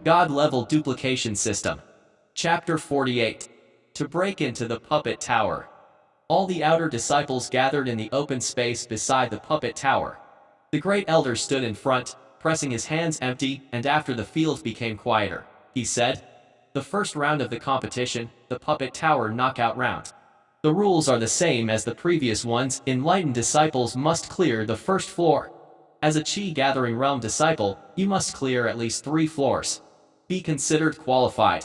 God-level duplication system. Chapter 48. To break into the puppet tower. All the outer disciples gathered in the open space beside the puppet tower. The great elder stood in front, pressing his hands empty, and after the field became quieter, he said, "The first round of the competition, the puppet tower knockout round. The rules are the same as the previous ones. Enlightened disciples must clear the first floor. As a Chi Gathering Realm disciple, you must clear at least 3 floors. Be considered qualified.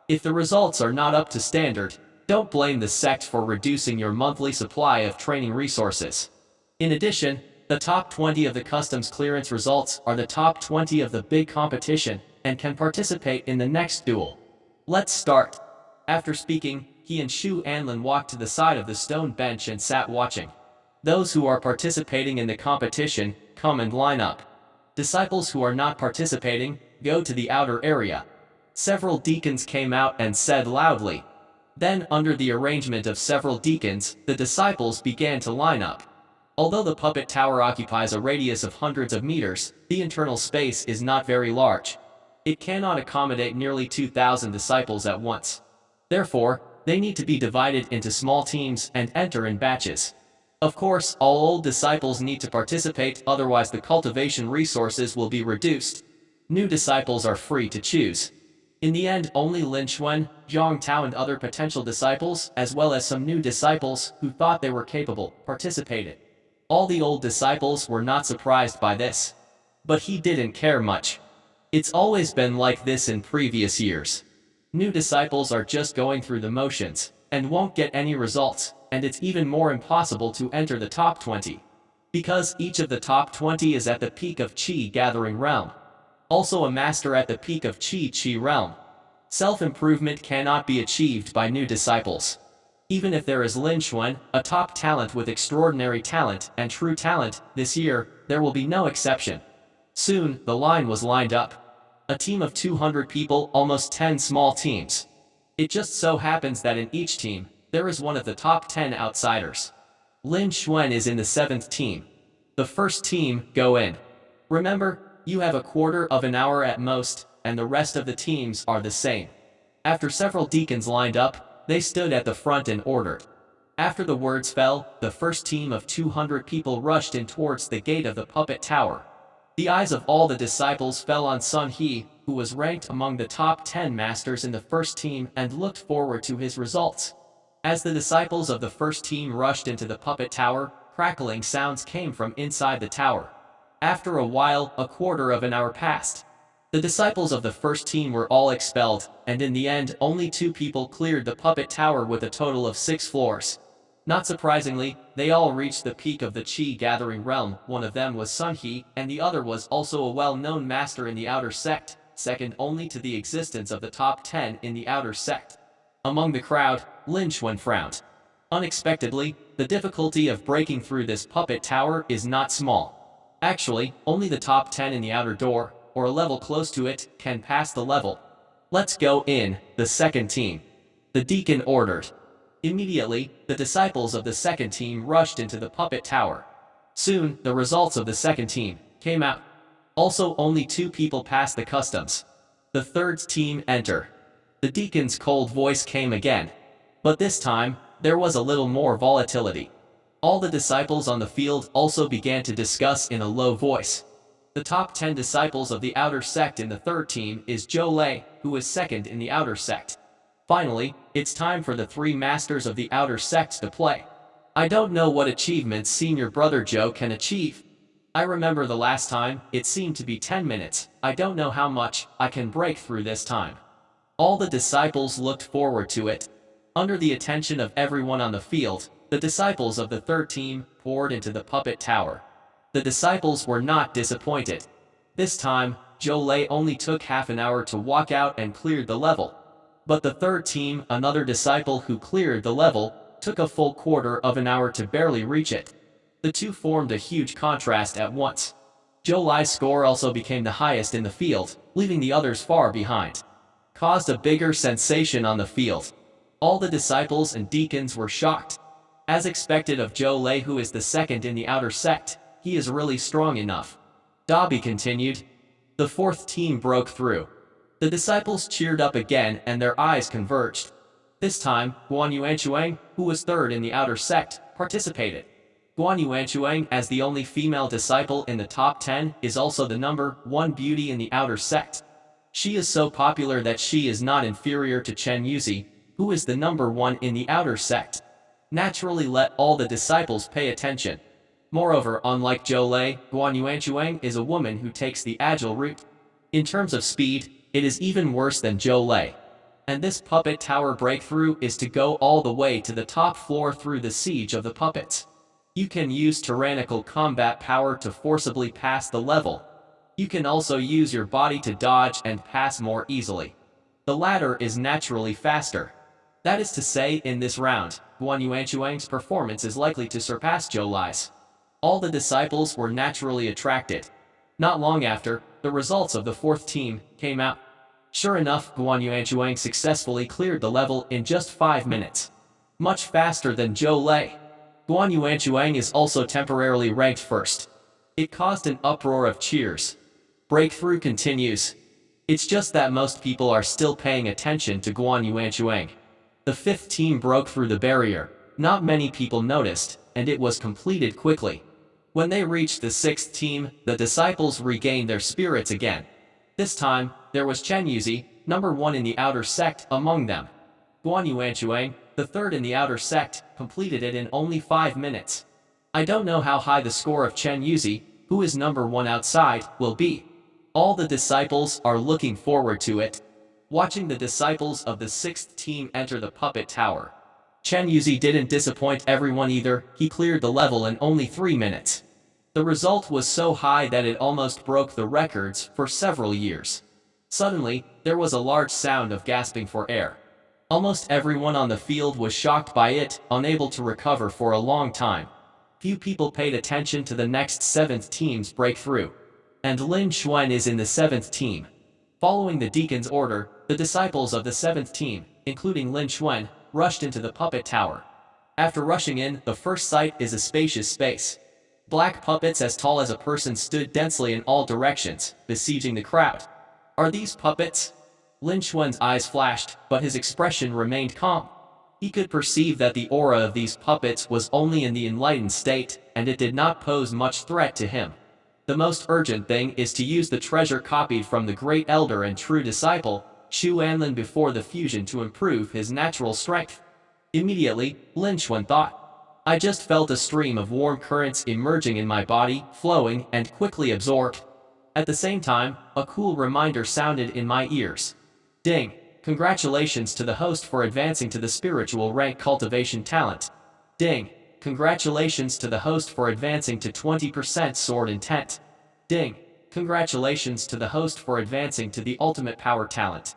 If the results are not up to standard, don't blame the sect for reducing your monthly supply of training resources. In addition, the top 20 of the customs clearance results are the top 20 of the big competition and can participate in the next duel. Let's start." After speaking, he and Shu Anlin walked to the side of the stone bench and sat watching. "Those who are participating in the competition, come and line up. Disciples who are not participating, go to the outer area." Several deacons came out and said loudly. Then, under the arrangement of several deacons, the disciples began to line up. Although the puppet tower occupies a radius of hundreds of meters, the internal space is not very large. It cannot accommodate nearly 2,000 disciples at once. Therefore, they need to be divided into small teams and enter in batches. Of course, all old disciples need to participate, otherwise the cultivation resources will be reduced. New disciples are free to choose. In the end, only Lin Xuan, Zhang Tao and other potential disciples, as well as some new disciples who thought they were capable, participated. All the old disciples were not surprised by this. But he didn't care much. It's always been like this in previous years. New disciples are just going through the motions, and won't get any results, and it's even more impossible to enter the top 20. Because each of the top 20 is at the peak of Chi Gathering Realm. Also a master at the peak of Chi Realm. Self-improvement cannot be achieved by new disciples. Even if there is Lin Xuan, a top talent with extraordinary talent and true talent, this year, there will be no exception. Soon, the line was lined up. A team of 200 people, almost 10 small teams. It just so happens that in each team, there is one of the top 10 outsiders. Lin Xuan is in the 7th team. The first team, go in. Remember, you have a quarter of an hour at most, and the rest of the teams are the same. After several deacons lined up, they stood at the front and ordered. After the words fell, the first team of 200 people rushed in towards the gate of the puppet tower. The eyes of all the disciples fell on Sun He, who was ranked among the top 10 masters in the first team and looked forward to his results. As the disciples of the first team rushed into the puppet tower, crackling sounds came from inside the tower. After a while, a quarter of an hour passed. The disciples of the first team were all expelled, and in the end, only 2 people cleared the puppet tower with a total of 6 floors. Not surprisingly, they all reached the peak of the Chi Gathering Realm. One of them was Sun He, and the other was also a well-known master in the outer sect, second only to the existence of the top 10 in the outer sect. Among the crowd, Lin Xuan frowned. Unexpectedly, the difficulty of breaking through this puppet tower is not small. Actually, only the top 10 in the outer door, or a level close to it, can pass the level. "Let's go in, the second team," the deacon ordered. Immediately, the disciples of the second team rushed into the puppet tower. Soon, the results of the second team came out. Also, only 2 people passed the customs. "The third team enter." The deacon's cold voice came again. But this time, there was a little more volatility. All the disciples on the field also began to discuss in a low voice. The top 10 disciples of the outer sect in the third team is Zhou Lei, who is second in the outer sect. Finally, it's time for the 3 masters of the outer sect to play. I don't know what achievements senior brother Zhou can achieve. I remember the last time, it seemed to be 10 minutes, I don't know how much I can break through this time. All the disciples looked forward to it. Under the attention of everyone on the field, the disciples of the third team poured into the puppet tower. The disciples were not disappointed. This time, Zhou Lei only took half an hour to walk out and cleared the level. But the third team, another disciple who cleared the level, took a full quarter of an hour to barely reach it. The two formed a huge contrast at once. Zhou Lei's score also became the highest in the field, leaving the others far behind. Caused a bigger sensation on the field. All the disciples and deacons were shocked. As expected of Zhou Lei, who is the second in the outer sect, he is really strong enough. Dobby continued. The fourth team broke through. The disciples cheered up again and their eyes converged. This time, Guan Yuanchuang, who was third in the outer sect, participated. Guan Yuanchuang, as the only female disciple in the top 10, is also the number 1 beauty in the outer sect. She is so popular that she is not inferior to Chen Yuzi, who is the number 1 in the outer sect. Naturally let all the disciples pay attention. Moreover, unlike Zhou Lei, Guan Yuanchuang is a woman who takes the agile route. In terms of speed, it is even worse than Zhou Lei. And this puppet tower breakthrough is to go all the way to the top floor through the siege of the puppets. You can use tyrannical combat power to forcibly pass the level. You can also use your body to dodge and pass more easily. The latter is naturally faster. That is to say, in this round, Guan Yuanchuang's performance is likely to surpass Zhou Lei's. All the disciples were naturally attracted. Not long after, the results of the fourth team came out. Sure enough, Guan Yuanchuang successfully cleared the level in just 5 minutes. Much faster than Zhou Lei. Guan Yuanchuang is also temporarily ranked first. It caused an uproar of cheers. Breakthrough continues. It's just that most people are still paying attention to Guan Yuanchuang. The fifth team broke through the barrier. Not many people noticed, and it was completed quickly. When they reached the sixth team, the disciples regained their spirits again. This time, there was Chen Yuzi, number 1 in the outer sect, among them. Guan Yuanchuang, the third in the outer sect, completed it in only 5 minutes. I don't know how high the score of Chen Yuzi, who is number 1 outside, will be. All the disciples are looking forward to it. Watching the disciples of the sixth team enter the puppet tower. Chen Yuzi didn't disappoint everyone either, he cleared the level in only 3 minutes. The result was so high that it almost broke the records for several years. Suddenly, there was a large sound of gasping for air. Almost everyone on the field was shocked by it, unable to recover for a long time. Few people paid attention to the next 7th team's breakthrough. And Lin Xuan is in the 7th team. Following the deacon's order, the disciples of the 7th team, including Lin Xuan, rushed into the puppet tower. After rushing in, the first sight is a spacious space. Black puppets as tall as a person stood densely in all directions, besieging the crowd. Are these puppets? Lin Xuan's eyes flashed, but his expression remained calm. He could perceive that the aura of these puppets was only in the enlightened state, and it did not pose much threat to him. The most urgent thing is to use the treasure copied from the great elder and true disciple, Xu Anlin, before the fusion to improve his natural strength. Immediately, Lin Xuan thought. I just felt a stream of warm currents emerging in my body, flowing and quickly absorbed. At the same time, a cool reminder sounded in my ears. Ding! Congratulations to the host for advancing to the spiritual rank cultivation talent. Ding! Congratulations to the host for advancing to 20% sword intent. Ding! Congratulations to the host for advancing to the ultimate power talent.